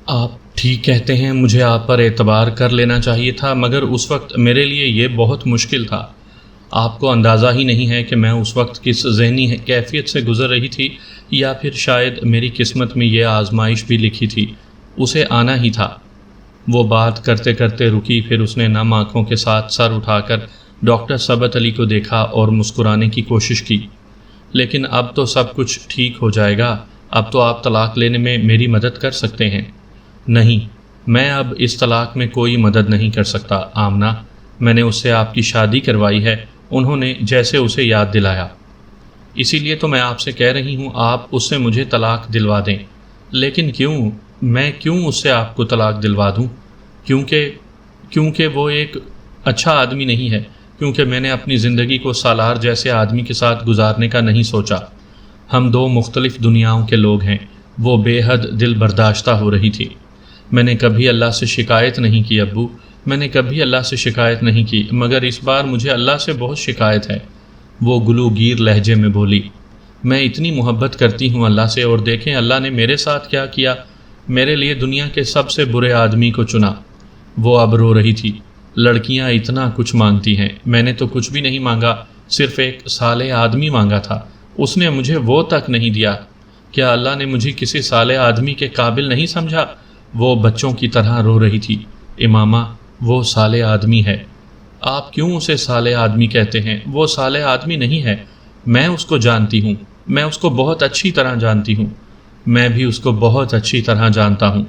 آپ ٹھیک کہتے ہیں، مجھے آپ پر اعتبار کر لینا چاہیے تھا، مگر اس وقت میرے لیے یہ بہت مشکل تھا۔ آپ کو اندازہ ہی نہیں ہے کہ میں اس وقت کس ذہنی کیفیت سے گزر رہی تھی، یا پھر شاید میری قسمت میں یہ آزمائش بھی لکھی تھی، اسے آنا ہی تھا۔ وہ بات کرتے کرتے رکی، پھر اس نے نم آنکھوں کے ساتھ سر اٹھا کر ڈاکٹر ثبت علی کو دیکھا اور مسکرانے کی کوشش کی۔ لیکن اب تو سب کچھ ٹھیک ہو جائے گا، اب تو آپ طلاق لینے میں میری مدد کر سکتے ہیں۔ نہیں، میں اب اس طلاق میں کوئی مدد نہیں کر سکتا آمنہ، میں نے اس سے آپ کی شادی کروائی ہے، انہوں نے جیسے اسے یاد دلایا۔ اسی لیے تو میں آپ سے کہہ رہی ہوں، آپ اس سے مجھے طلاق دلوا دیں۔ لیکن کیوں؟ میں کیوں اس سے آپ کو طلاق دلوا دوں؟ کیونکہ وہ ایک اچھا آدمی نہیں ہے، کیونکہ میں نے اپنی زندگی کو سالار جیسے آدمی کے ساتھ گزارنے کا نہیں سوچا۔ ہم دو مختلف دنیاؤں کے لوگ ہیں۔ وہ بے حد دل برداشتہ ہو رہی تھی۔ میں نے کبھی اللہ سے شکایت نہیں کی ابو، میں نے کبھی اللہ سے شکایت نہیں کی، مگر اس بار مجھے اللہ سے بہت شکایت ہے، وہ گلوگیر لہجے میں بولی۔ میں اتنی محبت کرتی ہوں اللہ سے، اور دیکھیں اللہ نے میرے ساتھ کیا کیا، میرے لیے دنیا کے سب سے برے آدمی کو چنا۔ وہ اب رو رہی تھی۔ لڑکیاں اتنا کچھ مانگتی ہیں، میں نے تو کچھ بھی نہیں مانگا، صرف ایک صالح آدمی مانگا تھا، اس نے مجھے وہ تک نہیں دیا۔ کیا اللہ نے مجھے کسی صالح آدمی کے قابل نہیں سمجھا؟ وہ بچوں کی طرح رو رہی تھی۔ امامہ، وہ صالح آدمی ہے۔ آپ کیوں اسے صالح آدمی کہتے ہیں؟ وہ صالح آدمی نہیں ہے، میں اس کو جانتی ہوں، میں اس کو بہت اچھی طرح جانتی ہوں، میں بھی اس کو بہت اچھی طرح جانتا ہوں۔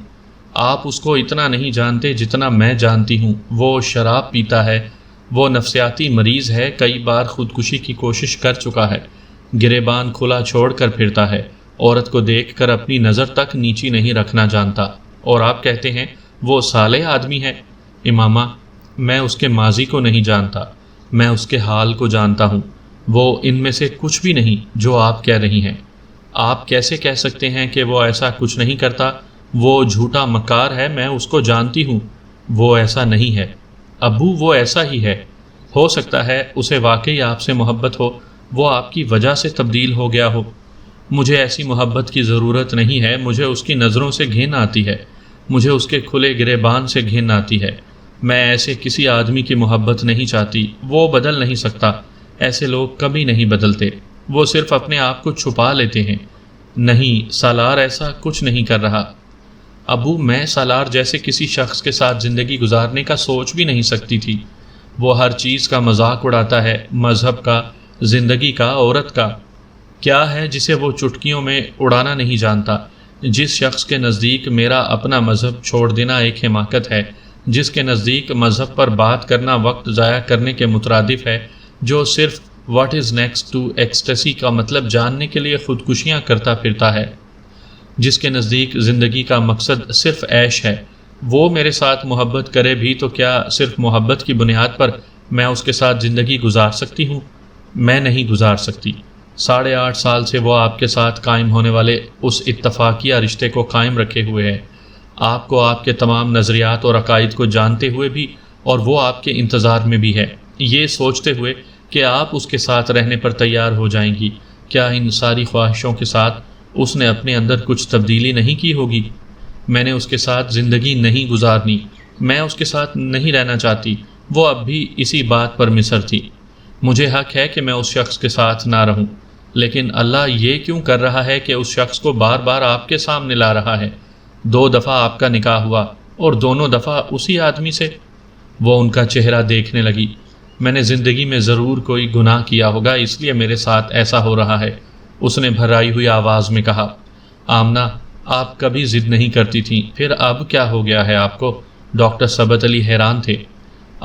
آپ اس کو اتنا نہیں جانتے جتنا میں جانتی ہوں۔ وہ شراب پیتا ہے، وہ نفسیاتی مریض ہے، کئی بار خودکشی کی کوشش کر چکا ہے، گریبان کھلا چھوڑ کر پھرتا ہے، عورت کو دیکھ کر اپنی نظر تک نیچی نہیں رکھنا جانتا، اور آپ کہتے ہیں وہ صالح آدمی ہے؟ امامہ، میں اس کے ماضی کو نہیں جانتا، میں اس کے حال کو جانتا ہوں، وہ ان میں سے کچھ بھی نہیں جو آپ کہہ رہی ہیں۔ آپ کیسے کہہ سکتے ہیں کہ وہ ایسا کچھ نہیں کرتا؟ وہ جھوٹا مکار ہے، میں اس کو جانتی ہوں، وہ ایسا نہیں ہے۔ ابو، وہ ایسا ہی ہے۔ ہو سکتا ہے اسے واقعی آپ سے محبت ہو، وہ آپ کی وجہ سے تبدیل ہو گیا ہو۔ مجھے ایسی محبت کی ضرورت نہیں ہے، مجھے اس کی نظروں سے گھن آتی ہے، مجھے اس کے کھلے گریبان سے گھن آتی ہے۔ میں ایسے کسی آدمی کی محبت نہیں چاہتی، وہ بدل نہیں سکتا، ایسے لوگ کبھی نہیں بدلتے، وہ صرف اپنے آپ کو چھپا لیتے ہیں۔ نہیں، سالار ایسا کچھ نہیں کر رہا۔ ابو، میں سالار جیسے کسی شخص کے ساتھ زندگی گزارنے کا سوچ بھی نہیں سکتی تھی۔ وہ ہر چیز کا مذاق اڑاتا ہے، مذہب کا، زندگی کا، عورت کا۔ کیا ہے جسے وہ چٹکیوں میں اڑانا نہیں جانتا؟ جس شخص کے نزدیک میرا اپنا مذہب چھوڑ دینا ایک حماقت ہے، جس کے نزدیک مذہب پر بات کرنا وقت ضائع کرنے کے مترادف ہے، جو صرف what is next to ecstasy کا مطلب جاننے کے لیے خودکشیاں کرتا پھرتا ہے، جس کے نزدیک زندگی کا مقصد صرف عیش ہے، وہ میرے ساتھ محبت کرے بھی تو کیا صرف محبت کی بنیاد پر میں اس کے ساتھ زندگی گزار سکتی ہوں؟ میں نہیں گزار سکتی۔ 8.5 سال سے وہ آپ کے ساتھ قائم ہونے والے اس اتفاقیہ رشتے کو قائم رکھے ہوئے ہے، آپ کو، آپ کے تمام نظریات اور عقائد کو جانتے ہوئے بھی، اور وہ آپ کے انتظار میں بھی ہے، یہ سوچتے ہوئے کہ آپ اس کے ساتھ رہنے پر تیار ہو جائیں گی۔ کیا ان ساری خواہشوں کے ساتھ اس نے اپنے اندر کچھ تبدیلی نہیں کی ہوگی؟ میں نے اس کے ساتھ زندگی نہیں گزارنی، میں اس کے ساتھ نہیں رہنا چاہتی، وہ اب بھی اسی بات پر مصر تھی۔ مجھے حق ہے کہ میں اس شخص کے ساتھ نہ رہوں، لیکن اللہ یہ کیوں کر رہا ہے کہ اس شخص کو بار بار آپ کے سامنے لا رہا ہے؟ 2 دفعہ آپ کا نکاح ہوا، اور دونوں دفعہ اسی آدمی سے۔ وہ ان کا چہرہ دیکھنے لگی۔ میں نے زندگی میں ضرور کوئی گناہ کیا ہوگا، اس لیے میرے ساتھ ایسا ہو رہا ہے، اس نے بھرائی ہوئی آواز میں کہا۔ آمنہ، آپ کبھی ضد نہیں کرتی تھیں، پھر اب کیا ہو گیا ہے آپ کو؟ ڈاکٹر ثبت علی حیران تھے۔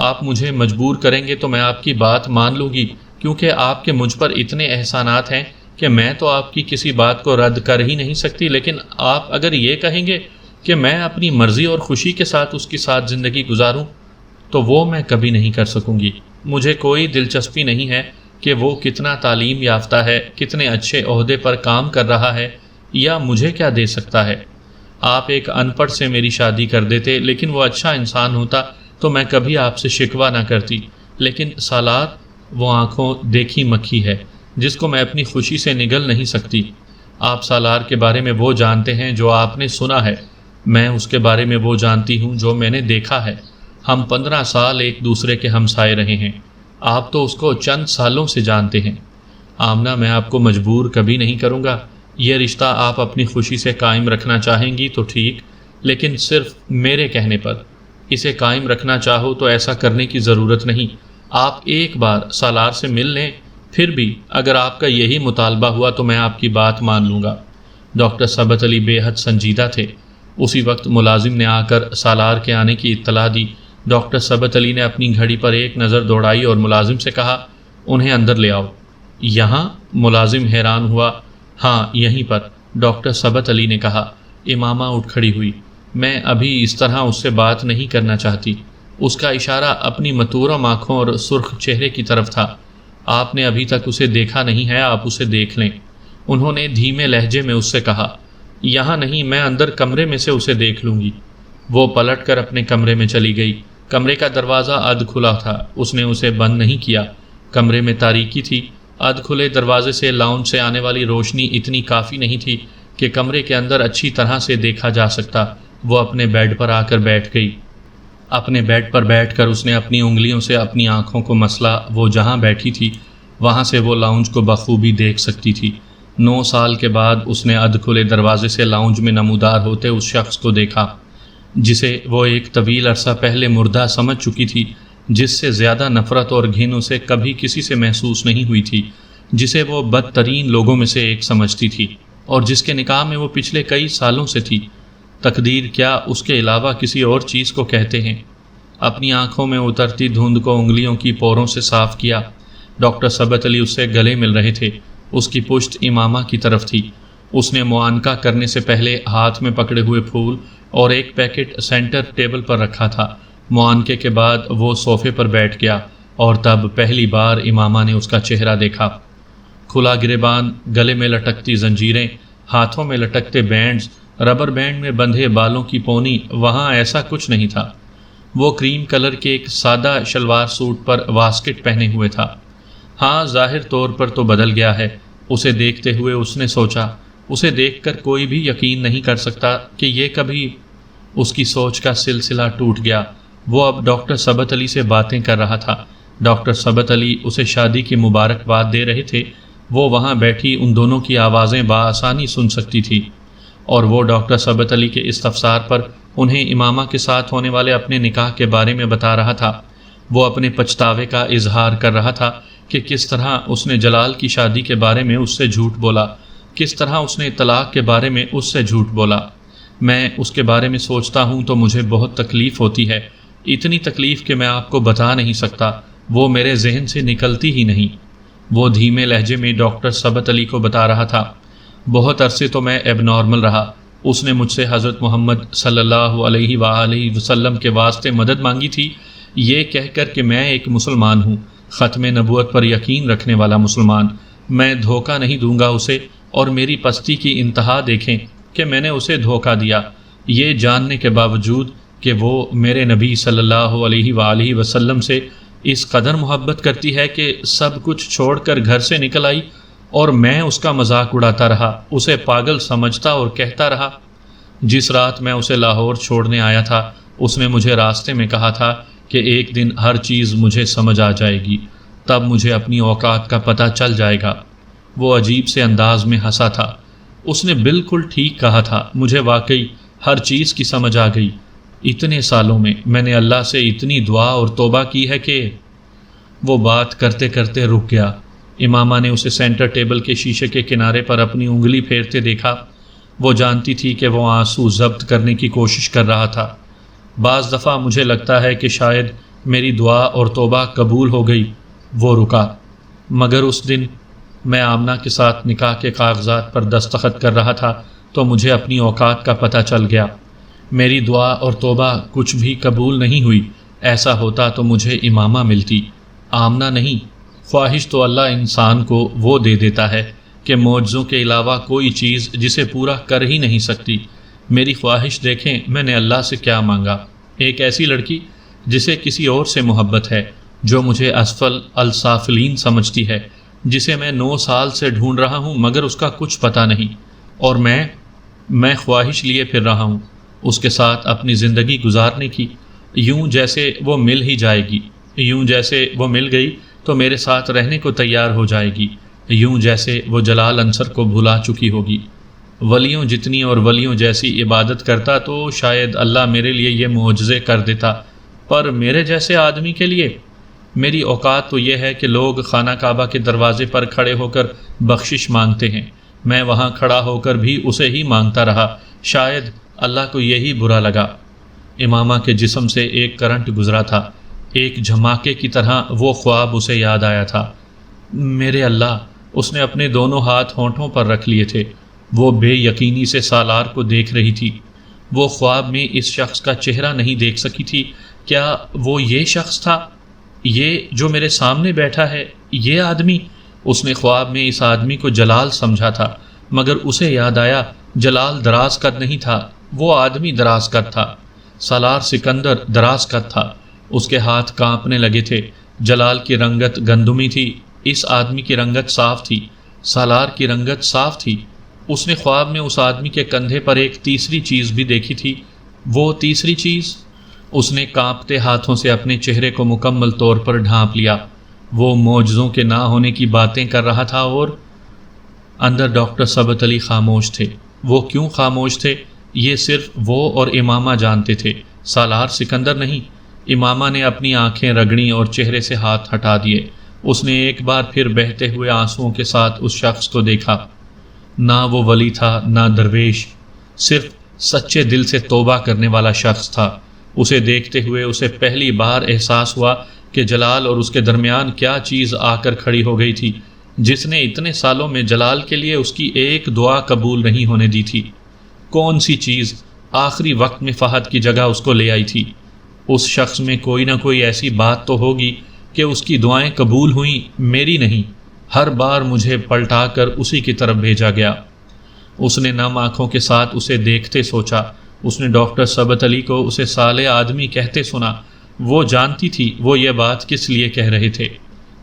آپ مجھے مجبور کریں گے تو میں آپ کی بات مان لوں گی، کیونکہ آپ کے مجھ پر اتنے احسانات ہیں کہ میں تو آپ کی کسی بات کو رد کر ہی نہیں سکتی، لیکن آپ اگر یہ کہیں گے کہ میں اپنی مرضی اور خوشی کے ساتھ اس کے ساتھ زندگی گزاروں، تو وہ میں کبھی نہیں کر سکوں گی۔ مجھے کوئی دلچسپی نہیں ہے کہ وہ کتنا تعلیم یافتہ ہے، کتنے اچھے عہدے پر کام کر رہا ہے، یا مجھے کیا دے سکتا ہے۔ آپ ایک ان پڑھ سے میری شادی کر دیتے، لیکن وہ اچھا انسان ہوتا تو میں کبھی آپ سے شکوہ نہ کرتی، لیکن سالار، وہ آنکھوں دیکھی مکھی ہے جس کو میں اپنی خوشی سے نگل نہیں سکتی۔ آپ سالار کے بارے میں وہ جانتے ہیں جو آپ نے سنا ہے، میں اس کے بارے میں وہ جانتی ہوں جو میں نے دیکھا ہے۔ ہم 15 سال ایک دوسرے کے ہمسائے رہے ہیں، آپ تو اس کو چند سالوں سے جانتے ہیں۔ آمنہ، میں آپ کو مجبور کبھی نہیں کروں گا۔ یہ رشتہ آپ اپنی خوشی سے قائم رکھنا چاہیں گی تو ٹھیک، لیکن صرف میرے کہنے پر۔ اسے قائم رکھنا چاہو تو ایسا کرنے کی ضرورت نہیں۔ آپ ایک بار سالار سے مل لیں، پھر بھی اگر آپ کا یہی مطالبہ ہوا تو میں آپ کی بات مان لوں گا۔ ڈاکٹر ثبت علی بے حد سنجیدہ تھے۔ اسی وقت ملازم نے آ کر سالار کے آنے کی اطلاع دی۔ ڈاکٹر ثبت علی نے اپنی گھڑی پر ایک نظر دوڑائی اور ملازم سے کہا، انہیں اندر لے آؤ۔ یہاں؟ ملازم حیران ہوا۔ ہاں، یہیں پر، ڈاکٹر ثبت علی نے کہا۔ امامہ اٹھ کھڑی ہوئی۔ میں ابھی اس طرح اس سے بات نہیں کرنا چاہتی۔ اس کا اشارہ اپنی متورم آنکھوں اور سرخ چہرے کی طرف تھا۔ آپ نے ابھی تک اسے دیکھا نہیں ہے، آپ اسے دیکھ لیں۔ انہوں نے دھیمے لہجے میں اس سے کہا۔ یہاں نہیں، میں اندر کمرے میں سے اسے دیکھ لوں گی۔ وہ پلٹ کر اپنے کمرے میں چلی گئی۔ کمرے کا دروازہ ادھ کھلا تھا، اس نے اسے بند نہیں کیا۔ کمرے میں تاریکی تھی۔ ادھ کھلے دروازے سے لاؤنج سے آنے والی روشنی اتنی کافی نہیں تھی کہ کمرے کے اندر اچھی طرح سے دیکھا جا سکتا۔ وہ اپنے بیڈ پر آ کر بیٹھ گئی۔ اپنے بیڈ پر بیٹھ کر اس نے اپنی انگلیوں سے اپنی آنکھوں کو مسلا۔ وہ جہاں بیٹھی تھی وہاں سے وہ لاؤنج کو بخوبی دیکھ سکتی تھی۔ 9 سال کے بعد اس نے ادھ کھلے دروازے سے لاؤنج میں نمودار ہوتے اس شخص کو دیکھا جسے وہ ایک طویل عرصہ پہلے مردہ سمجھ چکی تھی، جس سے زیادہ نفرت اور گھن اسے کبھی کسی سے محسوس نہیں ہوئی تھی، جسے وہ بدترین لوگوں میں سے ایک سمجھتی تھی، اور جس کے نکاح میں وہ پچھلے کئی سالوں سے تھی۔ تقدیر کیا اس کے علاوہ کسی اور چیز کو کہتے ہیں؟ اپنی آنکھوں میں اترتی دھند کو انگلیوں کی پوروں سے صاف کیا۔ ڈاکٹر ثبت علی اس سے گلے مل رہے تھے۔ اس کی پشت امامہ کی طرف تھی۔ اس نے معانقہ کرنے سے پہلے ہاتھ میں پکڑے ہوئے پھول اور ایک پیکٹ سینٹر ٹیبل پر رکھا تھا۔ معانقے کے بعد وہ صوفے پر بیٹھ گیا اور تب پہلی بار امامہ نے اس کا چہرہ دیکھا۔ کھلا گریبان، گلے میں لٹکتی زنجیریں، ہاتھوں میں لٹکتے بینڈز، ربر بینڈ میں بندھے بالوں کی پونی، وہاں ایسا کچھ نہیں تھا۔ وہ کریم کلر کے ایک سادہ شلوار سوٹ پر واسکٹ پہنے ہوئے تھا۔ ہاں، ظاہر طور پر تو بدل گیا ہے۔ اسے دیکھتے ہوئے اس نے سوچا، اسے دیکھ کر کوئی بھی یقین نہیں کر سکتا کہ یہ کبھی۔ اس کی سوچ کا سلسلہ ٹوٹ گیا۔ وہ اب ڈاکٹر ثبت علی سے باتیں کر رہا تھا۔ ڈاکٹر ثبت علی اسے شادی کی مبارکباد دے رہے تھے۔ وہ وہاں بیٹھی ان دونوں کی آوازیں بآسانی سن سکتی تھی، اور وہ ڈاکٹر ثبت علی کے استفسار پر انہیں امامہ کے ساتھ ہونے والے اپنے نکاح کے بارے میں بتا رہا تھا۔ وہ اپنے پچھتاوے کا اظہار کر رہا تھا کہ کس طرح اس نے جلال کی شادی کے بارے میں اس سے جھوٹ بولا، کس طرح اس نے طلاق کے بارے میں اس سے جھوٹ بولا۔ میں اس کے بارے میں سوچتا ہوں تو مجھے بہت تکلیف ہوتی ہے، اتنی تکلیف کہ میں آپ کو بتا نہیں سکتا، وہ میرے ذہن سے نکلتی ہی نہیں۔ وہ دھیمے لہجے میں ڈاکٹر ثبت علی کو بتا رہا تھا، بہت عرصے تو میں ایب نارمل رہا۔ اس نے مجھ سے حضرت محمد صلی اللہ علیہ وآلہ وسلم کے واسطے مدد مانگی تھی، یہ کہہ کر کہ میں ایک مسلمان ہوں، ختم نبوت پر یقین رکھنے والا مسلمان۔ میں دھوکہ نہیں دوں گا اسے، اور میری پستی کی انتہا دیکھیں کہ میں نے اسے دھوکہ دیا، یہ جاننے کے باوجود کہ وہ میرے نبی صلی اللہ علیہ وآلہ وسلم سے اس قدر محبت کرتی ہے کہ سب کچھ چھوڑ کر گھر سے نکل آئی، اور میں اس کا مذاق اڑاتا رہا، اسے پاگل سمجھتا اور کہتا رہا۔ جس رات میں اسے لاہور چھوڑنے آیا تھا، اس نے مجھے راستے میں کہا تھا کہ ایک دن ہر چیز مجھے سمجھ آ جائے گی، تب مجھے اپنی اوقات کا پتہ چل جائے گا۔ وہ عجیب سے انداز میں ہنسا تھا۔ اس نے بالکل ٹھیک کہا تھا، مجھے واقعی ہر چیز کی سمجھ آ گئی۔ اتنے سالوں میں میں نے اللہ سے اتنی دعا اور توبہ کی ہے کہ… وہ بات کرتے کرتے رک گیا۔ امامہ نے اسے سینٹر ٹیبل کے شیشے کے کنارے پر اپنی انگلی پھیرتے دیکھا۔ وہ جانتی تھی کہ وہ آنسو ضبط کرنے کی کوشش کر رہا تھا۔ بعض دفعہ مجھے لگتا ہے کہ شاید میری دعا اور توبہ قبول ہو گئی۔ وہ رکا۔ مگر اس دن میں آمنہ کے ساتھ نکاح کے کاغذات پر دستخط کر رہا تھا تو مجھے اپنی اوقات کا پتہ چل گیا۔ میری دعا اور توبہ کچھ بھی قبول نہیں ہوئی۔ ایسا ہوتا تو مجھے امامہ ملتی، آمنہ نہیں۔ خواہش تو اللہ انسان کو وہ دے دیتا ہے کہ معجزوں کے علاوہ کوئی چیز جسے پورا کر ہی نہیں سکتی۔ میری خواہش دیکھیں میں نے اللہ سے کیا مانگا، ایک ایسی لڑکی جسے کسی اور سے محبت ہے، جو مجھے اسفل السافلین سمجھتی ہے، جسے میں 9 سال سے ڈھونڈ رہا ہوں مگر اس کا کچھ پتہ نہیں، اور میں خواہش لیے پھر رہا ہوں۔ اس کے ساتھ اپنی زندگی گزارنے کی، یوں جیسے وہ مل ہی جائے گی، یوں جیسے وہ مل گئی تو میرے ساتھ رہنے کو تیار ہو جائے گی، یوں جیسے وہ جلال عنصر کو بھلا چکی ہوگی۔ ولیوں جتنی اور ولیوں جیسی عبادت کرتا تو شاید اللہ میرے لیے یہ معجزے کر دیتا، پر میرے جیسے آدمی کے لیے میری اوقات تو یہ ہے کہ لوگ خانہ کعبہ کے دروازے پر کھڑے ہو کر بخشش مانگتے ہیں، میں وہاں کھڑا ہو کر بھی اسے ہی مانگتا رہا، شاید اللہ کو یہی برا لگا۔ امامہ کے جسم سے ایک کرنٹ گزرا تھا، ایک جھماکے کی طرح وہ خواب اسے یاد آیا تھا۔ میرے اللہ، اس نے اپنے دونوں ہاتھ ہونٹوں پر رکھ لیے تھے، وہ بے یقینی سے سالار کو دیکھ رہی تھی۔ وہ خواب میں اس شخص کا چہرہ نہیں دیکھ سکی تھی، کیا وہ یہ شخص تھا؟ یہ جو میرے سامنے بیٹھا ہے، یہ آدمی؟ اس نے خواب میں اس آدمی کو جلال سمجھا تھا، مگر اسے یاد آیا جلال دراز قد نہیں تھا، وہ آدمی دراز قد تھا، سالار سکندر دراز قد تھا۔ اس کے ہاتھ کانپنے لگے تھے۔ جلال کی رنگت گندمی تھی، اس آدمی کی رنگت صاف تھی، سالار کی رنگت صاف تھی۔ اس نے خواب میں اس آدمی کے کندھے پر ایک تیسری چیز بھی دیکھی تھی۔ وہ تیسری چیز؟ اس نے کانپتے ہاتھوں سے اپنے چہرے کو مکمل طور پر ڈھانپ لیا۔ وہ معجزوں کے نہ ہونے کی باتیں کر رہا تھا اور اندر ڈاکٹر ثبت علی خاموش تھے۔ وہ کیوں خاموش تھے یہ صرف وہ اور امامہ جانتے تھے، سالار سکندر نہیں۔ امامہ نے اپنی آنکھیں رگڑیں اور چہرے سے ہاتھ ہٹا دیے۔ اس نے ایک بار پھر بہتے ہوئے آنسوؤں کے ساتھ اس شخص کو دیکھا۔ نہ وہ ولی تھا نہ درویش، صرف سچے دل سے توبہ کرنے والا شخص تھا۔ اسے دیکھتے ہوئے اسے پہلی بار احساس ہوا کہ جلال اور اس کے درمیان کیا چیز آ کر کھڑی ہو گئی تھی، جس نے اتنے سالوں میں جلال کے لیے اس کی ایک دعا قبول نہیں ہونے دی تھی۔ کون سی چیز آخری وقت میں فہد کی جگہ اس کو لے آئی تھی؟ اس شخص میں کوئی نہ کوئی ایسی بات تو ہوگی کہ اس کی دعائیں قبول ہوئیں، میری نہیں۔ ہر بار مجھے پلٹا کر اسی کی طرف بھیجا گیا۔ اس نے نم آنکھوں کے ساتھ اسے دیکھتے سوچا۔ اس نے ڈاکٹر ثبت علی کو اسے صالح آدمی کہتے سنا۔ وہ جانتی تھی وہ یہ بات کس لیے کہہ رہے تھے۔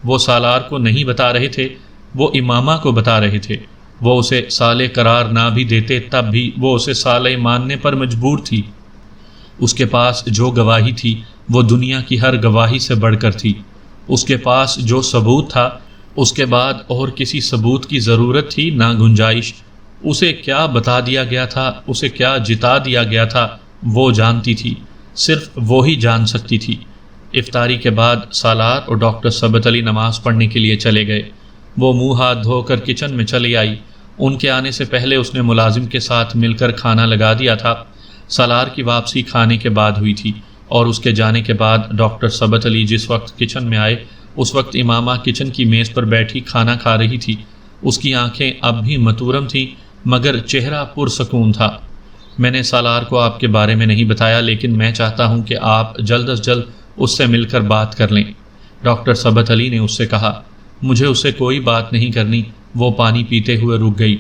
وہ سالار کو نہیں بتا رہے تھے، وہ امامہ کو بتا رہے تھے۔ وہ اسے صالح قرار نہ بھی دیتے تب بھی وہ اسے صالح ماننے پر مجبور تھی۔ اس کے پاس جو گواہی تھی وہ دنیا کی ہر گواہی سے بڑھ کر تھی۔ اس کے پاس جو ثبوت تھا اس کے بعد اور کسی ثبوت کی ضرورت تھی نہ گنجائش۔ اسے کیا بتا دیا گیا تھا، اسے کیا جتا دیا گیا تھا، وہ جانتی تھی، صرف وہی جان سکتی تھی۔ افطاری کے بعد سالار اور ڈاکٹر ثبت علی نماز پڑھنے کے لیے چلے گئے۔ وہ منہ ہاتھ دھو کر کچن میں چلی آئی۔ ان کے آنے سے پہلے اس نے ملازم کے ساتھ مل کر کھانا لگا دیا تھا۔ سالار کی واپسی کھانے کے بعد ہوئی تھی اور اس کے جانے کے بعد ڈاکٹر ثبت علی جس وقت کچن میں آئے اس وقت امامہ کچن کی میز پر بیٹھی کھانا کھا رہی تھی۔ اس کی آنکھیں اب بھی متورم تھیں مگر چہرہ پرسکون تھا۔ میں نے سالار کو آپ کے بارے میں نہیں بتایا، لیکن میں چاہتا ہوں کہ آپ جلد از جلد اس سے مل کر بات کر لیں، ڈاکٹر ثبت علی نے اس سے کہا۔ مجھے اس سے کوئی بات نہیں کرنی۔ وہ پانی پیتے ہوئے رک گئی۔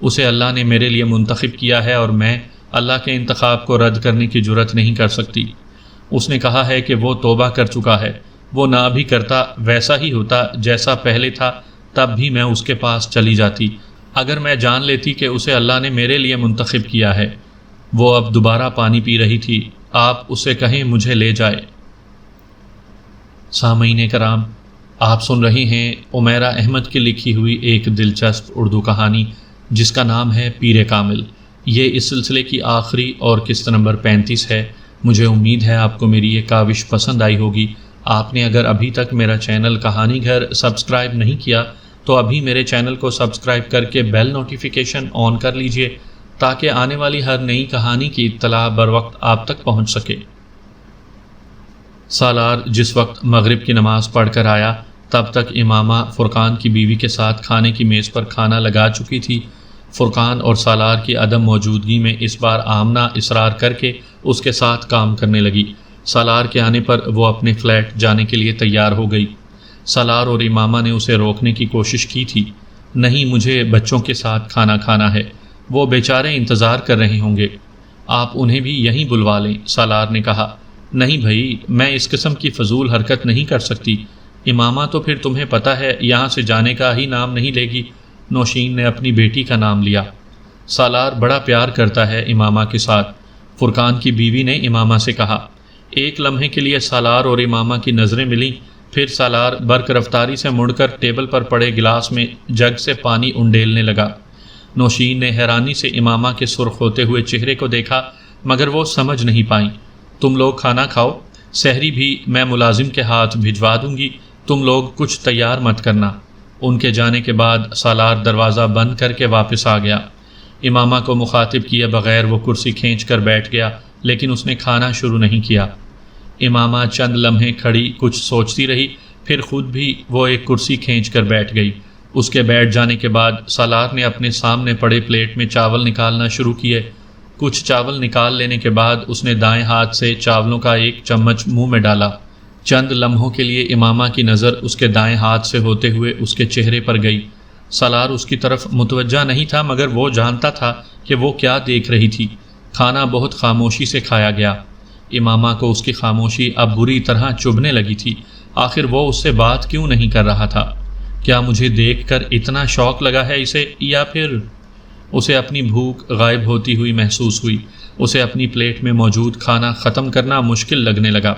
اسے اللہ نے میرے لیے منتخب کیا ہے اور میں اللہ کے انتخاب کو رد کرنے کی جرت نہیں کر سکتی۔ اس نے کہا ہے کہ وہ توبہ کر چکا ہے۔ وہ نہ بھی کرتا ویسا ہی ہوتا جیسا پہلے تھا، تب بھی میں اس کے پاس چلی جاتی اگر میں جان لیتی کہ اسے اللہ نے میرے لیے منتخب کیا ہے۔ وہ اب دوبارہ پانی پی رہی تھی۔ آپ اسے کہیں مجھے لے جائے۔ سامعین کرام، آپ سن رہے ہیں عمیرہ احمد کی لکھی ہوئی ایک دلچسپ اردو کہانی جس کا نام ہے پیر کامل۔ یہ اس سلسلے کی آخری اور قسط نمبر 35 ہے۔ مجھے امید ہے آپ کو میری یہ کاوش پسند آئی ہوگی۔ آپ نے اگر ابھی تک میرا چینل کہانی گھر سبسکرائب نہیں کیا تو ابھی میرے چینل کو سبسکرائب کر کے بیل نوٹیفیکیشن آن کر لیجئے تاکہ آنے والی ہر نئی کہانی کی اطلاع بر وقت آپ تک پہنچ سکے۔ سالار جس وقت مغرب کی نماز پڑھ کر آیا تب تک امامہ فرقان کی بیوی کے ساتھ کھانے کی میز پر کھانا لگا چکی تھی۔ فرقان اور سالار کی عدم موجودگی میں اس بار آمنہ اصرار کر کے اس کے ساتھ کام کرنے لگی۔ سالار کے آنے پر وہ اپنے فلیٹ جانے کے لیے تیار ہو گئی۔ سالار اور امامہ نے اسے روکنے کی کوشش کی تھی۔ نہیں، مجھے بچوں کے ساتھ کھانا کھانا ہے، وہ بیچارے انتظار کر رہے ہوں گے، آپ انہیں بھی یہیں بلوا لیں، سالار نے کہا۔ نہیں بھائی، میں اس قسم کی فضول حرکت نہیں کر سکتی۔ امامہ تو پھر تمہیں پتہ ہے یہاں سے جانے کا ہی نام نہیں لے گی۔ نوشین نے اپنی بیٹی کا نام لیا۔ سالار بڑا پیار کرتا ہے امامہ کے ساتھ۔ فرقان کی بیوی نے امامہ سے کہا۔ ایک لمحے کے لیے سالار اور امامہ کی نظریں ملیں، پھر سالار برق رفتاری سے مڑ کر ٹیبل پر پڑے گلاس میں جگ سے پانی انڈیلنے لگا۔ نوشین نے حیرانی سے امامہ کے سرخ ہوتے ہوئے چہرے کو دیکھا، مگر وہ سمجھ نہیں پائیں۔ تم لوگ کھانا کھاؤ، سحری بھی میں ملازم کے ہاتھ بھجوا دوں گی، تم لوگ کچھ تیار مت کرنا۔ ان کے جانے کے بعد سالار دروازہ بند کر کے واپس آ گیا۔ امامہ کو مخاطب کیے بغیر وہ کرسی کھینچ کر بیٹھ گیا، لیکن اس نے کھانا شروع نہیں کیا۔ امامہ چند لمحے کھڑی کچھ سوچتی رہی، پھر خود بھی وہ ایک کرسی کھینچ کر بیٹھ گئی۔ اس کے بیٹھ جانے کے بعد سالار نے اپنے سامنے پڑے پلیٹ میں چاول نکالنا شروع کیے۔ کچھ چاول نکال لینے کے بعد اس نے دائیں ہاتھ سے چاولوں کا ایک چمچ منہ میں ڈالا۔ چند لمحوں کے لیے امامہ کی نظر اس کے دائیں ہاتھ سے ہوتے ہوئے اس کے چہرے پر گئی۔ سالار اس کی طرف متوجہ نہیں تھا، مگر وہ جانتا تھا کہ وہ کیا دیکھ رہی تھی۔ کھانا بہت خاموشی سے کھایا گیا۔ امامہ کو اس کی خاموشی اب بری طرح چبھنے لگی تھی۔ آخر وہ اس سے بات کیوں نہیں کر رہا تھا؟ کیا مجھے دیکھ کر اتنا شوق لگا ہے اسے، یا پھر؟ اسے اپنی بھوک غائب ہوتی ہوئی محسوس ہوئی۔ اسے اپنی پلیٹ میں موجود کھانا ختم کرنا مشکل لگنے لگا۔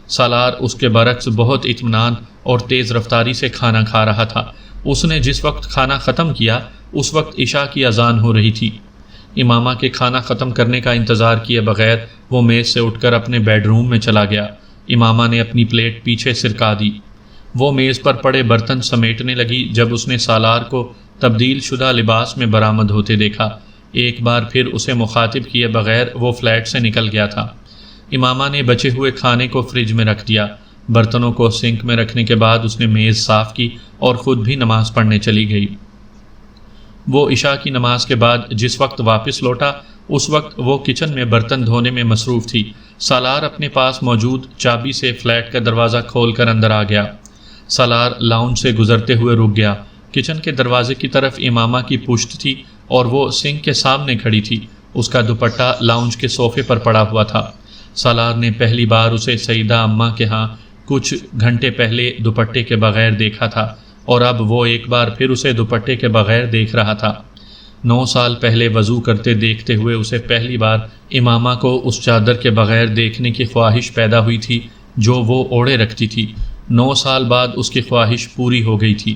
سالار اس کے برعکس بہت اطمینان اور تیز رفتاری سے کھانا کھا رہا تھا۔ اس نے جس وقت کھانا ختم کیا اس وقت عشاء کی اذان ہو رہی تھی۔ امامہ کے کھانا ختم کرنے کا انتظار کیے بغیر وہ میز سے اٹھ کر اپنے بیڈ روم میں چلا گیا۔ امامہ نے اپنی پلیٹ پیچھے سرکا دی۔ وہ میز پر پڑے برتن سمیٹنے لگی جب اس نے سالار کو تبدیل شدہ لباس میں برآمد ہوتے دیکھا۔ ایک بار پھر اسے مخاطب کیے بغیر وہ فلیٹ سے نکل گیا تھا۔ امامہ نے بچے ہوئے کھانے کو فریج میں رکھ دیا۔ برتنوں کو سنک میں رکھنے کے بعد اس نے میز صاف کی اور خود بھی نماز پڑھنے چلی گئی۔ وہ عشاء کی نماز کے بعد جس وقت واپس لوٹا اس وقت وہ کچن میں برتن دھونے میں مصروف تھی۔ سالار اپنے پاس موجود چابی سے فلیٹ کا دروازہ کھول کر اندر آ گیا۔ سالار لاؤنج سے گزرتے ہوئے رک گیا۔ کچن کے دروازے کی طرف امامہ کی پشت تھی اور وہ سنک کے سامنے کھڑی تھی۔ اس کا دوپٹہ لاؤنج کے صوفے پر پڑا ہوا تھا۔ سالار نے پہلی بار اسے سیدہ اماں کے ہاں کچھ گھنٹے پہلے دوپٹے کے بغیر دیکھا تھا، اور اب وہ ایک بار پھر اسے دوپٹے کے بغیر دیکھ رہا تھا۔ 9 سال پہلے وضو کرتے دیکھتے ہوئے اسے پہلی بار امامہ کو اس چادر کے بغیر دیکھنے کی خواہش پیدا ہوئی تھی جو وہ اوڑھے رکھتی تھی۔ 9 سال بعد اس کی خواہش پوری ہو گئی تھی۔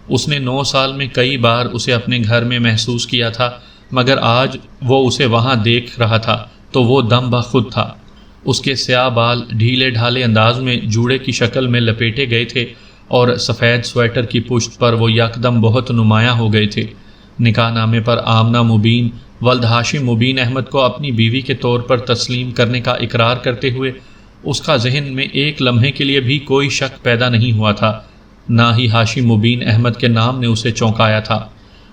اس نے 9 سال میں کئی بار اسے اپنے گھر میں محسوس کیا تھا، مگر آج وہ اسے وہاں دیکھ رہا تھا تو وہ دم بخود تھا۔ اس کے سیاہ بال ڈھیلے ڈھالے انداز میں جوڑے کی شکل میں لپیٹے گئے تھے اور سفید سویٹر کی پشت پر وہ یکدم بہت نمایاں ہو گئے تھے۔ نکاح نامے پر آمنہ مبین ولد ہاشم مبین احمد کو اپنی بیوی کے طور پر تسلیم کرنے کا اقرار کرتے ہوئے اس کا ذہن میں ایک لمحے کے لیے بھی کوئی شک پیدا نہیں ہوا تھا، نہ ہی ہاشم مبین احمد کے نام نے اسے چونکایا تھا۔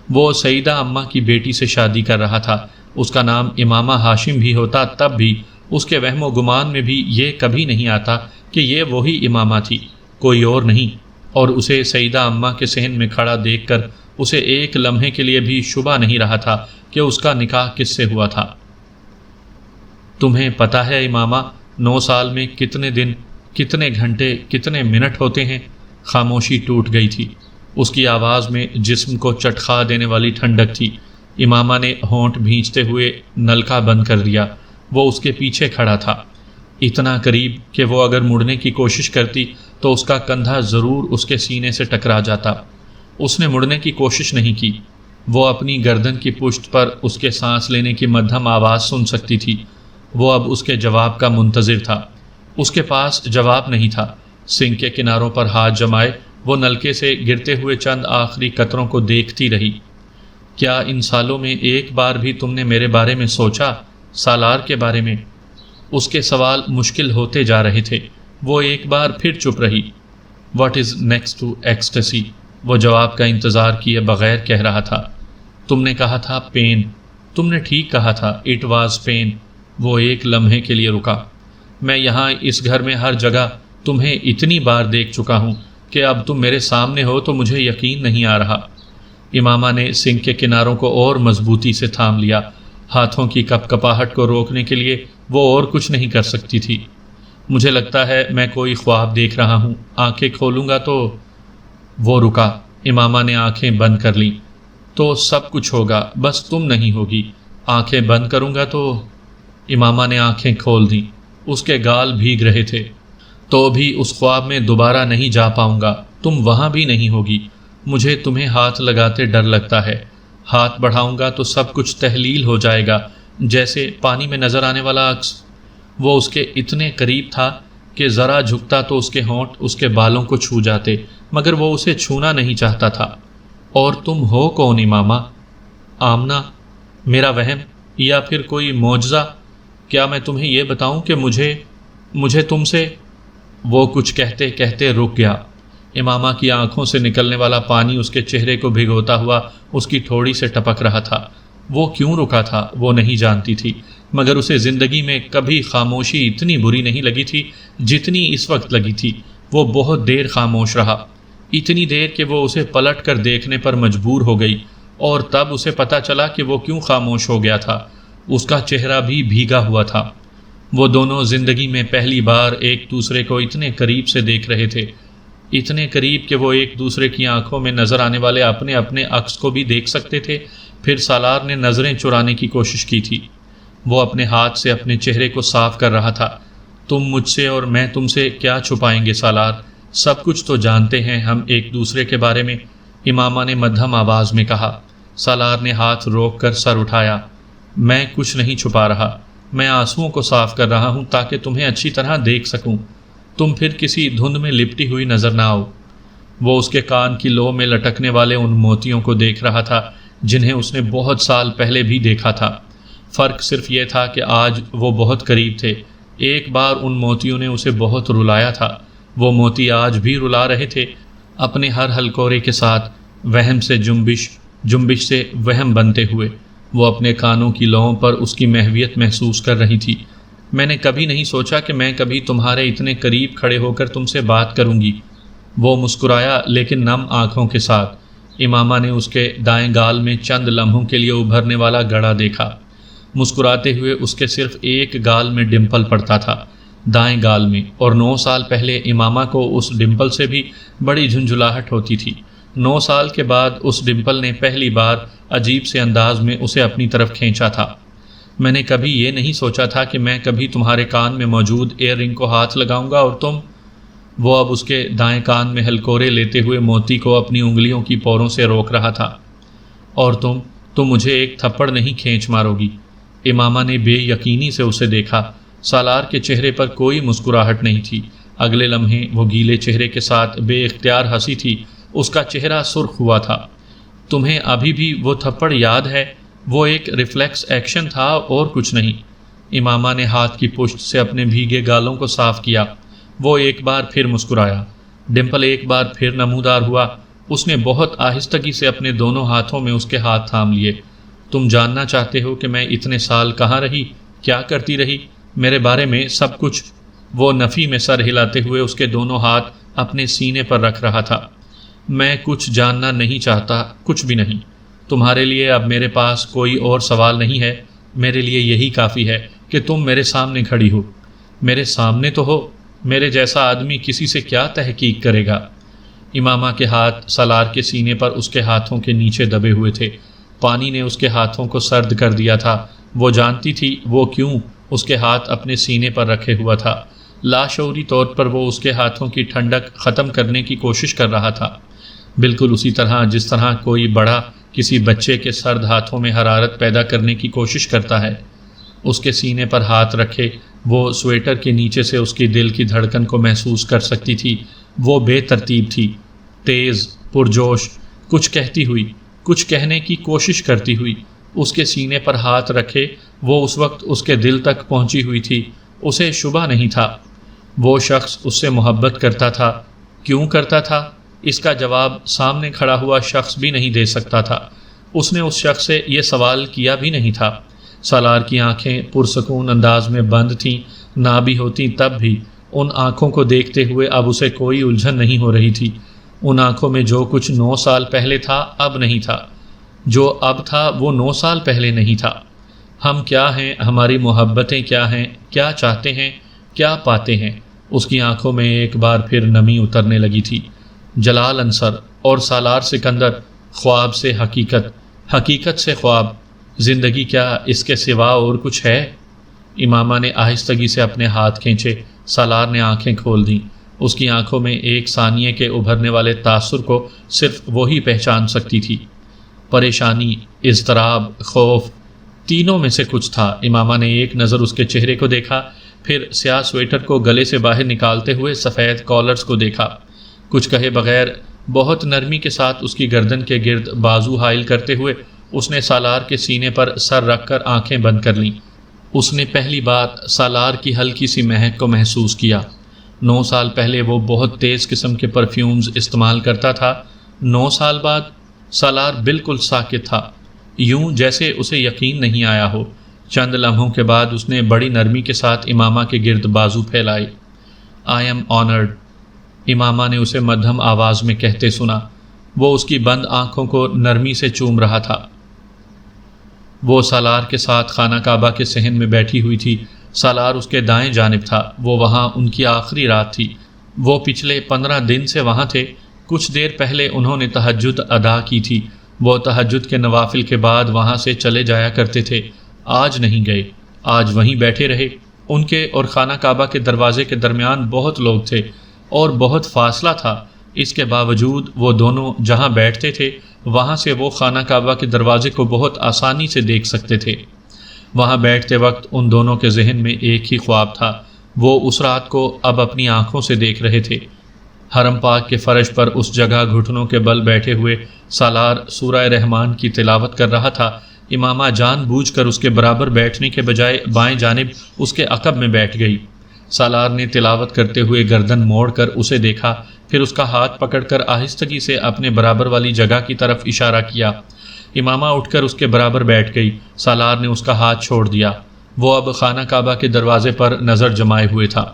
وہ سیدہ اماں کی بیٹی سے شادی کر رہا تھا۔ اس کا نام امامہ ہاشم بھی ہوتا تب بھی اس کے وہم و گمان میں بھی یہ کبھی نہیں آتا کہ یہ وہی امامہ تھی، کوئی اور نہیں، اور اسے سیدہ اماں کے صحن میں کھڑا دیکھ کر اسے ایک لمحے کے لیے بھی شبہ نہیں رہا تھا کہ اس کا نکاح کس سے ہوا تھا۔ تمہیں پتہ ہے امامہ، 9 سال میں کتنے دن، کتنے گھنٹے، کتنے منٹ ہوتے ہیں؟ خاموشی ٹوٹ گئی تھی۔ اس کی آواز میں جسم کو چٹخا دینے والی ٹھنڈک تھی۔ امامہ نے ہونٹ بھینچتے ہوئے نلکا بند کر دیا۔ وہ اس کے پیچھے کھڑا تھا، اتنا قریب کہ وہ اگر مڑنے کی کوشش کرتی تو اس کا کندھا ضرور اس کے سینے سے ٹکرا جاتا۔ اس نے مڑنے کی کوشش نہیں کی۔ وہ اپنی گردن کی پشت پر اس کے سانس لینے کی مدھم آواز سن سکتی تھی۔ وہ اب اس کے جواب کا منتظر تھا۔ اس کے پاس جواب نہیں تھا۔ سنک کے کناروں پر ہاتھ جمائے وہ نلکے سے گرتے ہوئے چند آخری قطروں کو دیکھتی رہی۔ کیا ان سالوں میں ایک بار بھی تم نے میرے بارے میں سوچا، سالار کے بارے میں؟ اس کے سوال مشکل ہوتے جا رہے تھے۔ وہ ایک بار پھر چپ رہی۔ What is next to ecstasy? وہ جواب کا انتظار کیے بغیر کہہ رہا تھا۔ تم نے کہا تھا پین، تم نے ٹھیک کہا تھا، اٹ واز پین۔ وہ ایک لمحے کے لیے رکا۔ میں یہاں اس گھر میں ہر جگہ تمہیں اتنی بار دیکھ چکا ہوں کہ اب تم میرے سامنے ہو تو مجھے یقین نہیں آ رہا۔ امامہ نے سنک کے کناروں کو اور مضبوطی سے تھام لیا۔ ہاتھوں کی کپ کپاہٹ کو روکنے کے لیے وہ اور کچھ نہیں کر سکتی تھی۔ مجھے لگتا ہے میں کوئی خواب دیکھ رہا ہوں، آنکھیں کھولوں گا تو… وہ رکا۔ امامہ نے آنکھیں بند کر لیں۔ تو سب کچھ ہوگا، بس تم نہیں ہوگی۔ آنکھیں بند کروں گا تو… امامہ نے آنکھیں کھول دیں، اس کے گال بھیگ رہے تھے۔ تو بھی اس خواب میں دوبارہ نہیں جا پاؤں گا، تم وہاں بھی نہیں ہوگی۔ مجھے تمہیں ہاتھ لگاتے ڈر لگتا ہے، ہاتھ بڑھاؤں گا تو سب کچھ تحلیل ہو جائے گا، جیسے پانی میں نظر آنے والا عکس۔ وہ اس کے اتنے قریب تھا کہ ذرا جھکتا تو اس کے ہونٹ اس کے بالوں کو چھو جاتے، مگر وہ اسے چھونا نہیں چاہتا تھا۔ اور تم ہو کون امامہ؟ آمنہ؟ میرا وہم یا پھر کوئی معجزہ؟ کیا میں تمہیں یہ بتاؤں کہ مجھے تم سے؟ وہ کچھ کہتے کہتے رک گیا۔ امامہ کی آنکھوں سے نکلنے والا پانی اس کے چہرے کو بھگوتا ہوا اس کی ٹھوڑی سے ٹپک رہا تھا۔ وہ کیوں رکا تھا وہ نہیں جانتی تھی، مگر اسے زندگی میں کبھی خاموشی اتنی بری نہیں لگی تھی جتنی اس وقت لگی تھی۔ وہ بہت دیر خاموش رہا، اتنی دیر کہ وہ اسے پلٹ کر دیکھنے پر مجبور ہو گئی، اور تب اسے پتہ چلا کہ وہ کیوں خاموش ہو گیا تھا۔ اس کا چہرہ بھی بھیگا ہوا تھا۔ وہ دونوں زندگی میں پہلی بار ایک دوسرے کو اتنے قریب سے دیکھ رہے تھے، اتنے قریب کہ وہ ایک دوسرے کی آنکھوں میں نظر آنے والے اپنے اپنے عکس کو بھی دیکھ سکتے تھے۔ پھر سالار نے نظریں چرانے کی کوشش کی تھی۔ وہ اپنے ہاتھ سے اپنے چہرے کو صاف کر رہا تھا۔ تم مجھ سے اور میں تم سے کیا چھپائیں گے سالار؟ سب کچھ تو جانتے ہیں ہم ایک دوسرے کے بارے میں، امامہ نے مدھم آواز میں کہا۔ سالار نے ہاتھ روک کر سر اٹھایا۔ میں کچھ نہیں چھپا رہا، میں آنسوؤں کو صاف کر رہا ہوں تاکہ تمہیں اچھی طرح دیکھ سکوں، تم پھر کسی دھند میں لپٹی ہوئی نظر نہ آؤ۔ وہ اس کے کان کی لو میں لٹکنے والے ان موتیوں کو دیکھ رہا تھا جنہیں اس نے بہت سال پہلے بھی دیکھا تھا۔ فرق صرف یہ تھا کہ آج وہ بہت قریب تھے۔ ایک بار ان موتیوں نے اسے بہت رلایا تھا، وہ موتی آج بھی رلا رہے تھے، اپنے ہر ہلکورے کے ساتھ، وہم سے جنبش سے وہم بنتے ہوئے۔ وہ اپنے کانوں کی لوؤں پر اس کی محویت محسوس کر رہی تھی۔ میں نے کبھی نہیں سوچا کہ میں کبھی تمہارے اتنے قریب کھڑے ہو کر تم سے بات کروں گی۔ وہ مسکرایا لیکن نم آنکھوں کے ساتھ۔ امامہ نے اس کے دائیں گال میں چند لمحوں کے لیے ابھرنے والا گڑا دیکھا۔ مسکراتے ہوئے اس کے صرف ایک گال میں ڈمپل پڑتا تھا، دائیں گال میں، اور 9 سال پہلے امامہ کو اس ڈمپل سے بھی بڑی جھنجھلاہٹ ہوتی تھی۔ 9 سال کے بعد اس ڈمپل نے پہلی بار عجیب سے انداز میں اسے اپنی طرف کھینچا تھا۔ میں نے کبھی یہ نہیں سوچا تھا کہ میں کبھی تمہارے کان میں موجود ایئر رنگ کو ہاتھ لگاؤں گا، اور تم۔ وہ اب اس کے دائیں کان میں ہلکورے لیتے ہوئے موتی کو اپنی انگلیوں کی پوروں سے روک رہا تھا۔ اور تم مجھے ایک تھپڑ نہیں کھینچ مارو گی؟ امامہ نے بے یقینی سے اسے دیکھا۔ سالار کے چہرے پر کوئی مسکراہٹ نہیں تھی۔ اگلے لمحے وہ گیلے چہرے کے ساتھ بے اختیار ہنسی تھی، اس کا چہرہ سرخ ہوا تھا۔ تمہیں ابھی بھی وہ تھپڑ یاد ہے؟ وہ ایک ریفلیکس ایکشن تھا اور کچھ نہیں۔ امامہ نے ہاتھ کی پشت سے اپنے بھیگے گالوں کو صاف کیا۔ وہ ایک بار پھر مسکرایا۔ ڈمپل ایک بار پھر نمودار ہوا۔ اس نے بہت آہستگی سے اپنے دونوں ہاتھوں میں اس کے ہاتھ تھام لیے۔ تم جاننا چاہتے ہو کہ میں اتنے سال کہاں رہی، کیا کرتی رہی، میرے بارے میں سب کچھ؟ وہ نفی میں سر ہلاتے ہوئے اس کے دونوں ہاتھ اپنے سینے پر رکھ رہا تھا۔ میں کچھ جاننا نہیں چاہتا، کچھ بھی نہیں۔ تمہارے لیے اب میرے پاس کوئی اور سوال نہیں ہے، میرے لیے یہی کافی ہے کہ تم میرے سامنے کھڑی ہو۔ میرے سامنے تو ہو، میرے جیسا آدمی کسی سے کیا تحقیق کرے گا؟ امامہ کے ہاتھ سالار کے سینے پر اس کے ہاتھوں کے نیچے دبے ہوئے تھے۔ پانی نے اس کے ہاتھوں کو سرد کر دیا تھا۔ وہ جانتی تھی وہ کیوں اس کے ہاتھ اپنے سینے پر رکھے ہوا تھا۔ لاشعوری طور پر وہ اس کے ہاتھوں کی ٹھنڈک ختم کرنے کی کوشش کر رہا تھا، بالکل اسی طرح جس طرح کوئی بڑا کسی بچے کے سرد ہاتھوں میں حرارت پیدا کرنے کی کوشش کرتا ہے۔ اس کے سینے پر ہاتھ رکھے وہ سویٹر کے نیچے سے اس کی دل کی دھڑکن کو محسوس کر سکتی تھی۔ وہ بے ترتیب تھی، تیز، پرجوش، کچھ کہتی ہوئی، کچھ کہنے کی کوشش کرتی ہوئی۔ اس کے سینے پر ہاتھ رکھے وہ اس وقت اس کے دل تک پہنچی ہوئی تھی۔ اسے شبہ نہیں تھا وہ شخص اس سے محبت کرتا تھا۔ کیوں کرتا تھا؟ اس کا جواب سامنے کھڑا ہوا شخص بھی نہیں دے سکتا تھا۔ اس نے اس شخص سے یہ سوال کیا بھی نہیں تھا۔ سالار کی آنکھیں پرسکون انداز میں بند تھیں، نہ بھی ہوتی تب بھی ان آنکھوں کو دیکھتے ہوئے اب اسے کوئی الجھن نہیں ہو رہی تھی۔ ان آنکھوں میں جو کچھ 9 سال پہلے تھا اب نہیں تھا، جو اب تھا وہ 9 سال پہلے نہیں تھا۔ ہم کیا ہیں، ہماری محبتیں کیا ہیں، کیا چاہتے ہیں، کیا پاتے ہیں؟ اس کی آنکھوں میں ایک بار پھر نمی اترنے لگی تھی۔ جلال انصر اور سالار سکندر، خواب سے حقیقت، حقیقت سے خواب، زندگی کیا اس کے سوا اور کچھ ہے؟ امامہ نے آہستگی سے اپنے ہاتھ کھینچے۔ سالار نے آنکھیں کھول دیں۔ اس کی آنکھوں میں ایک ثانیے کے ابھرنے والے تاثر کو صرف وہی پہچان سکتی تھی۔ پریشانی، اضطراب، خوف، تینوں میں سے کچھ تھا۔ امامہ نے ایک نظر اس کے چہرے کو دیکھا، پھر سیاہ سویٹر کو گلے سے باہر نکالتے ہوئے سفید کالرز کو دیکھا۔ کچھ کہے بغیر بہت نرمی کے ساتھ اس کی گردن کے گرد بازو حائل کرتے ہوئے اس نے سالار کے سینے پر سر رکھ کر آنکھیں بند کر لیں۔ اس نے پہلی بار سالار کی ہلکی سی مہک کو محسوس کیا۔ 9 سال پہلے وہ بہت تیز قسم کے پرفیومز استعمال کرتا تھا۔ 9 سال بعد سالار بالکل ساکت تھا، یوں جیسے اسے یقین نہیں آیا ہو۔ چند لمحوں کے بعد اس نے بڑی نرمی کے ساتھ امامہ کے گرد بازو پھیلائے۔ آئی ایم آنرڈ، امامہ نے اسے مدھم آواز میں کہتے سنا۔ وہ اس کی بند آنکھوں کو نرمی سے چوم رہا تھا۔ وہ سالار کے ساتھ خانہ کعبہ کے صحن میں بیٹھی ہوئی تھی۔ سالار اس کے دائیں جانب تھا۔ وہ وہاں ان کی آخری رات تھی۔ وہ پچھلے 15 دن سے وہاں تھے۔ کچھ دیر پہلے انہوں نے تہجد ادا کی تھی۔ وہ تہجد کے نوافل کے بعد وہاں سے چلے جایا کرتے تھے۔ آج نہیں گئے، آج وہیں بیٹھے رہے۔ ان کے اور خانہ کعبہ کے دروازے کے درمیان بہت لوگ تھے اور بہت فاصلہ تھا۔ اس کے باوجود وہ دونوں جہاں بیٹھتے تھے وہاں سے وہ خانہ کعبہ کے دروازے کو بہت آسانی سے دیکھ سکتے تھے۔ وہاں بیٹھتے وقت ان دونوں کے ذہن میں ایک ہی خواب تھا۔ وہ اس رات کو اب اپنی آنکھوں سے دیکھ رہے تھے۔ حرم پاک کے فرش پر اس جگہ گھٹنوں کے بل بیٹھے ہوئے سالار سورہ رحمان کی تلاوت کر رہا تھا۔ امامہ جان بوجھ کر اس کے برابر بیٹھنے کے بجائے بائیں جانب اس کے عقب میں بیٹھ گئی۔ سالار نے تلاوت کرتے ہوئے گردن موڑ کر اسے دیکھا، پھر اس کا ہاتھ پکڑ کر آہستگی سے اپنے برابر والی جگہ کی طرف اشارہ کیا۔ امامہ اٹھ کر اس کے برابر بیٹھ گئی۔ سالار نے اس کا ہاتھ چھوڑ دیا۔ وہ اب خانہ کعبہ کے دروازے پر نظر جمائے ہوئے تھا۔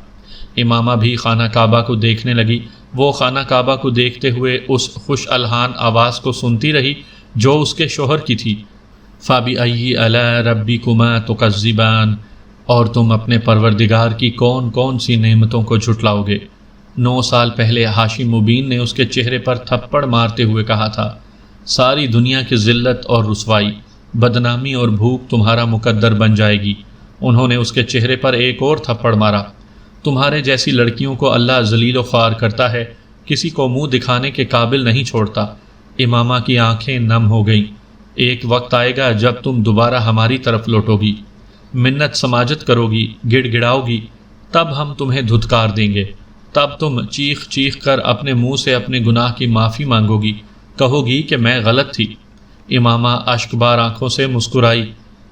امامہ بھی خانہ کعبہ کو دیکھنے لگی۔ وہ خانہ کعبہ کو دیکھتے ہوئے اس خوش الحان آواز کو سنتی رہی جو اس کے شوہر کی تھی۔ فَبِأَيِّ آلَاءِ رَبِّكُمَا تُكَذِّبَانِ، اور تم اپنے پروردگار کی کون کون سی نعمتوں کو جھٹلاؤ گے۔ 9 سال پہلے ہاشم مبین نے اس کے چہرے پر تھپڑ مارتے ہوئے کہا تھا، ساری دنیا کی ذلت اور رسوائی، بدنامی اور بھوک تمہارا مقدر بن جائے گی۔ انہوں نے اس کے چہرے پر ایک اور تھپڑ مارا۔ تمہارے جیسی لڑکیوں کو اللہ ذلیل و خوار کرتا ہے، کسی کو منہ دکھانے کے قابل نہیں چھوڑتا۔ امامہ کی آنکھیں نم ہو گئیں۔ ایک وقت آئے گا جب تم دوبارہ ہماری طرف لوٹو گی، منت سماجت کرو گی، گڑ گڑاؤ گی، تب ہم تمہیں دھتکار دیں گے۔ تب تم چیخ چیخ کر اپنے منہ سے اپنے گناہ کی معافی مانگو گی، کہو گی کہ میں غلط تھی۔ امامہ اشک بار آنکھوں سے مسکرائی۔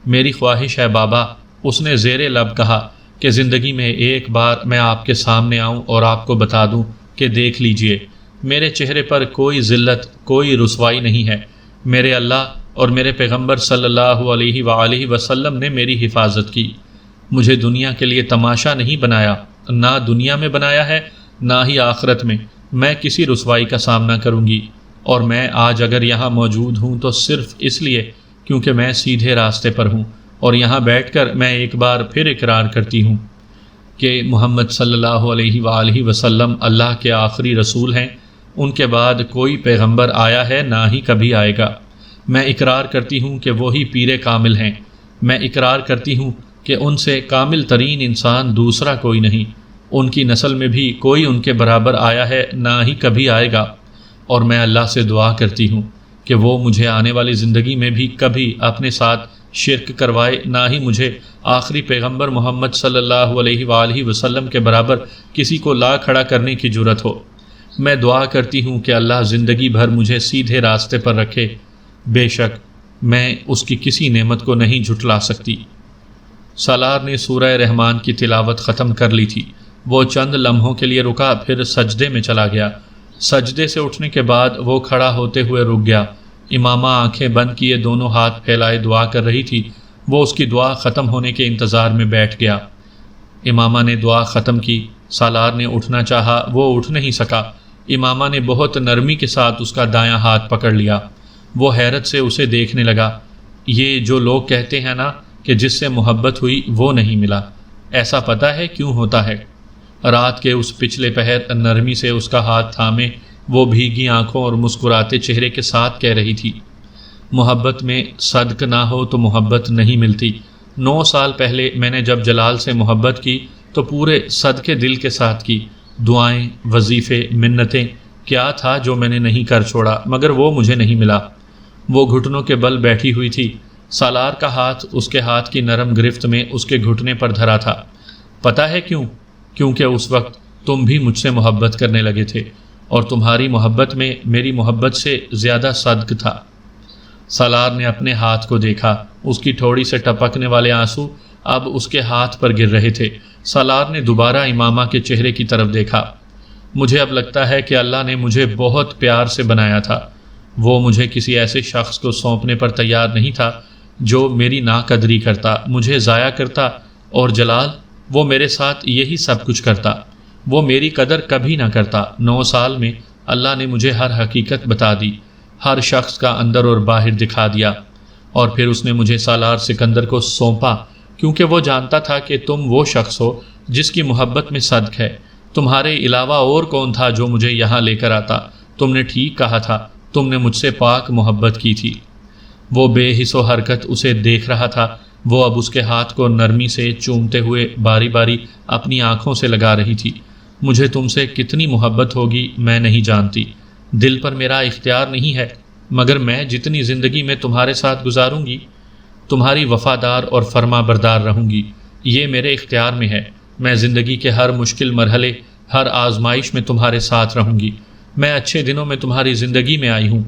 میری خواہش ہے بابا، اس نے زیر لب کہا، کہ زندگی میں ایک بار میں آپ کے سامنے آؤں اور آپ کو بتا دوں کہ دیکھ لیجئے، میرے چہرے پر کوئی ذلت، کوئی رسوائی نہیں ہے۔ میرے اللہ اور میرے پیغمبر صلی اللہ علیہ وآلہ وسلم نے میری حفاظت کی۔ مجھے دنیا کے لیے تماشا نہیں بنایا، نہ دنیا میں بنایا ہے نہ ہی آخرت میں۔ میں کسی رسوائی کا سامنا کروں گی، اور میں آج اگر یہاں موجود ہوں تو صرف اس لیے کیونکہ میں سیدھے راستے پر ہوں، اور یہاں بیٹھ کر میں ایک بار پھر اقرار کرتی ہوں کہ محمد صلی اللہ علیہ وآلہ وسلم اللہ کے آخری رسول ہیں۔ ان کے بعد کوئی پیغمبر آیا ہے نہ ہی کبھی آئے گا۔ میں اقرار کرتی ہوں کہ وہی پیر کامل ہیں۔ میں اقرار کرتی ہوں کہ ان سے کامل ترین انسان دوسرا کوئی نہیں۔ ان کی نسل میں بھی کوئی ان کے برابر آیا ہے نہ ہی کبھی آئے گا، اور میں اللہ سے دعا کرتی ہوں کہ وہ مجھے آنے والی زندگی میں بھی کبھی اپنے ساتھ شرک کروائے، نہ ہی مجھے آخری پیغمبر محمد صلی اللہ علیہ وآلہ وسلم کے برابر کسی کو لا کھڑا کرنے کی جرت ہو۔ میں دعا کرتی ہوں کہ اللہ زندگی بھر مجھے سیدھے راستے پر رکھے۔ بے شک میں اس کی کسی نعمت کو نہیں جھٹلا سکتی۔ سالار نے سورہ رحمان کی تلاوت ختم کر لی تھی۔ وہ چند لمحوں کے لیے رکا، پھر سجدے میں چلا گیا۔ سجدے سے اٹھنے کے بعد وہ کھڑا ہوتے ہوئے رک گیا۔ امامہ آنکھیں بند کیے دونوں ہاتھ پھیلائے دعا کر رہی تھی۔ وہ اس کی دعا ختم ہونے کے انتظار میں بیٹھ گیا۔ امامہ نے دعا ختم کی۔ سالار نے اٹھنا چاہا، وہ اٹھ نہیں سکا۔ امامہ نے بہت نرمی کے ساتھ اس کا دایاں ہاتھ پکڑ لیا۔ وہ حیرت سے اسے دیکھنے لگا۔ یہ جو لوگ کہتے ہیں نا کہ جس سے محبت ہوئی وہ نہیں ملا، ایسا پتہ ہے کیوں ہوتا ہے؟ رات کے اس پچھلے پہر نرمی سے اس کا ہاتھ تھامے وہ بھیگی آنکھوں اور مسکراتے چہرے کے ساتھ کہہ رہی تھی، محبت میں صدق نہ ہو تو محبت نہیں ملتی۔ 9 سال پہلے میں نے جب جلال سے محبت کی تو پورے صدقے دل کے ساتھ کی، دعائیں، وظیفے، منتیں، کیا تھا جو میں نے نہیں کر چھوڑا، مگر وہ مجھے نہیں ملا۔ وہ گھٹنوں کے بل بیٹھی ہوئی تھی، سالار کا ہاتھ اس کے ہاتھ کی نرم گرفت میں اس کے گھٹنے پر دھرا تھا۔ پتہ ہے کیوں؟ کیونکہ اس وقت تم بھی مجھ سے محبت کرنے لگے تھے، اور تمہاری محبت میں میری محبت سے زیادہ صدق تھا۔ سالار نے اپنے ہاتھ کو دیکھا، اس کی ٹھوڑی سے ٹپکنے والے آنسو اب اس کے ہاتھ پر گر رہے تھے۔ سالار نے دوبارہ امامہ کے چہرے کی طرف دیکھا۔ مجھے اب لگتا ہے کہ اللہ نے مجھے بہت پیار سے بنایا تھا۔ وہ مجھے کسی ایسے شخص کو سونپنے پر تیار نہیں تھا جو میری ناقدری کرتا، مجھے ضائع کرتا، اور جلال، وہ میرے ساتھ یہی سب کچھ کرتا۔ وہ میری قدر کبھی نہ کرتا۔ 9 سال میں اللہ نے مجھے ہر حقیقت بتا دی، ہر شخص کا اندر اور باہر دکھا دیا، اور پھر اس نے مجھے سالار سکندر کو سونپا، کیونکہ وہ جانتا تھا کہ تم وہ شخص ہو جس کی محبت میں صدق ہے۔ تمہارے علاوہ اور کون تھا جو مجھے یہاں لے کر آتا؟ تم نے ٹھیک کہا تھا، تم نے مجھ سے پاک محبت کی تھی۔ وہ بے حس و حرکت اسے دیکھ رہا تھا۔ وہ اب اس کے ہاتھ کو نرمی سے چومتے ہوئے باری باری اپنی آنکھوں سے لگا رہی تھی۔ مجھے تم سے کتنی محبت ہوگی میں نہیں جانتی، دل پر میرا اختیار نہیں ہے، مگر میں جتنی زندگی میں تمہارے ساتھ گزاروں گی، تمہاری وفادار اور فرما بردار رہوں گی، یہ میرے اختیار میں ہے۔ میں زندگی کے ہر مشکل مرحلے، ہر آزمائش میں تمہارے ساتھ رہوں گی۔ میں اچھے دنوں میں تمہاری زندگی میں آئی ہوں،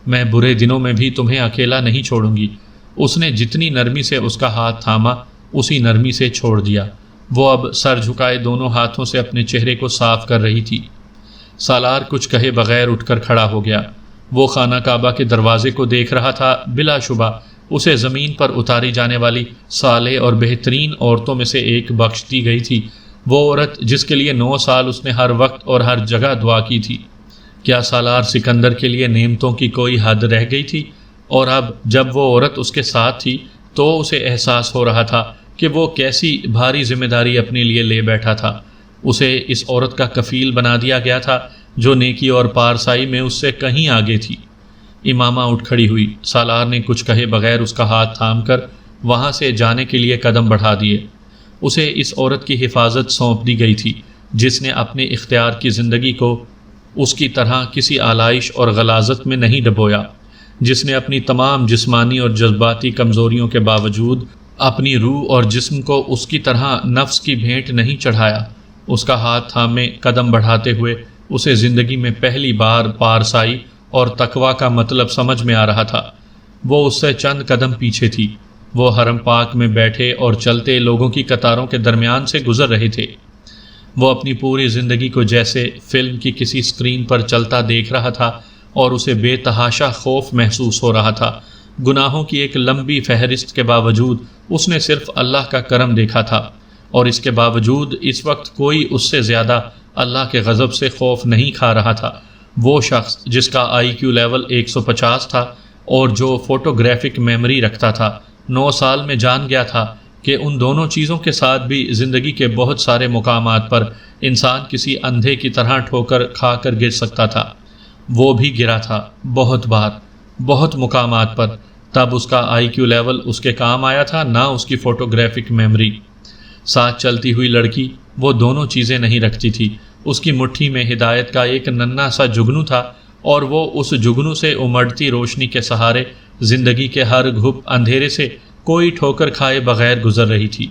میں برے دنوں میں بھی تمہیں اکیلا نہیں چھوڑوں گی۔ اس نے جتنی نرمی سے اس کا ہاتھ تھاما، اسی نرمی سے چھوڑ دیا۔ وہ اب سر جھکائے دونوں ہاتھوں سے اپنے چہرے کو صاف کر رہی تھی۔ سالار کچھ کہے بغیر اٹھ کر کھڑا ہو گیا۔ وہ خانہ کعبہ کے دروازے کو دیکھ رہا تھا۔ بلا شبہ اسے زمین پر اتاری جانے والی صالح اور بہترین عورتوں میں سے ایک بخش دی گئی تھی، وہ عورت جس کے لیے 9 سال اس نے ہر وقت اور ہر جگہ دعا کی تھی۔ کیا سالار سکندر کے لیے نعمتوں کی کوئی حد رہ گئی تھی؟ اور اب جب وہ عورت اس کے ساتھ تھی تو اسے احساس ہو رہا تھا کہ وہ کیسی بھاری ذمہ داری اپنے لیے لے بیٹھا تھا۔ اسے اس عورت کا کفیل بنا دیا گیا تھا جو نیکی اور پارسائی میں اس سے کہیں آگے تھی۔ امامہ اٹھ کھڑی ہوئی۔ سالار نے کچھ کہے بغیر اس کا ہاتھ تھام کر وہاں سے جانے کے لیے قدم بڑھا دیے۔ اسے اس عورت کی حفاظت سونپ دی گئی تھی جس نے اپنے اختیار کی زندگی کو اس کی طرح کسی آلائش اور غلاظت میں نہیں ڈبویا، جس نے اپنی تمام جسمانی اور جذباتی کمزوریوں کے باوجود اپنی روح اور جسم کو اس کی طرح نفس کی بھیٹ نہیں چڑھایا۔ اس کا ہاتھ تھامے قدم بڑھاتے ہوئے اسے زندگی میں پہلی بار پارسائی اور تقویٰ کا مطلب سمجھ میں آ رہا تھا۔ وہ اس سے چند قدم پیچھے تھی۔ وہ حرم پاک میں بیٹھے اور چلتے لوگوں کی قطاروں کے درمیان سے گزر رہے تھے۔ وہ اپنی پوری زندگی کو جیسے فلم کی کسی سکرین پر چلتا دیکھ رہا تھا، اور اسے بے تحاشا خوف محسوس ہو رہا تھا۔ گناہوں کی ایک لمبی فہرست کے باوجود اس نے صرف اللہ کا کرم دیکھا تھا، اور اس کے باوجود اس وقت کوئی اس سے زیادہ اللہ کے غضب سے خوف نہیں کھا رہا تھا۔ وہ شخص جس کا IQ لیول 150 تھا اور جو فوٹوگرافک میموری رکھتا تھا، 9 سال میں جان گیا تھا کہ ان دونوں چیزوں کے ساتھ بھی زندگی کے بہت سارے مقامات پر انسان کسی اندھے کی طرح ٹھوکر کھا کر گر سکتا تھا۔ وہ بھی گرا تھا، بہت بار، بہت مقامات پر۔ تب اس کا IQ لیول اس کے کام آیا تھا، نہ اس کی فوٹوگرافک میموری۔ ساتھ چلتی ہوئی لڑکی وہ دونوں چیزیں نہیں رکھتی تھی۔ اس کی مٹھی میں ہدایت کا ایک ننھا سا جگنو تھا، اور وہ اس جگنو سے امڑتی روشنی کے سہارے زندگی کے ہر گھپ اندھیرے سے کوئی ٹھوکر کھائے بغیر گزر رہی تھی۔